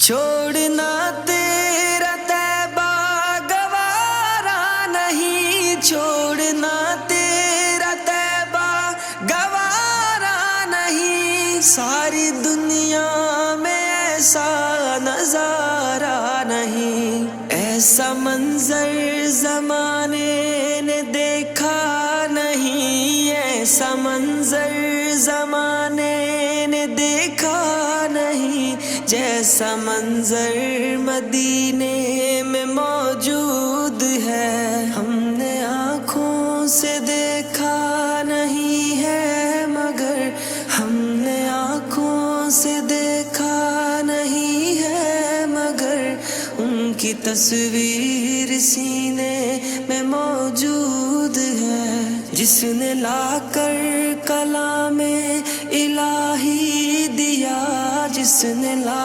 چھوڑنا تیرا طیبہ گوارا نہیں، چھوڑنا تیرا طیبہ گوارا نہیں، ساری دنیا میں ایسا نظارہ نہیں، ایسا منظر زمانے نے دیکھا نہیں، ایسا منظر زمانے نے دیکھا نہیں، جیسا منظر مدینے میں موجود ہے، ہم نے آنکھوں سے دیکھا نہیں ہے مگر، ہم نے آنکھوں سے دیکھا نہیں ہے مگر، ان کی تصویر سینے میں موجود ہے، جس نے لا کر کلام الہی دیا، جس نے لا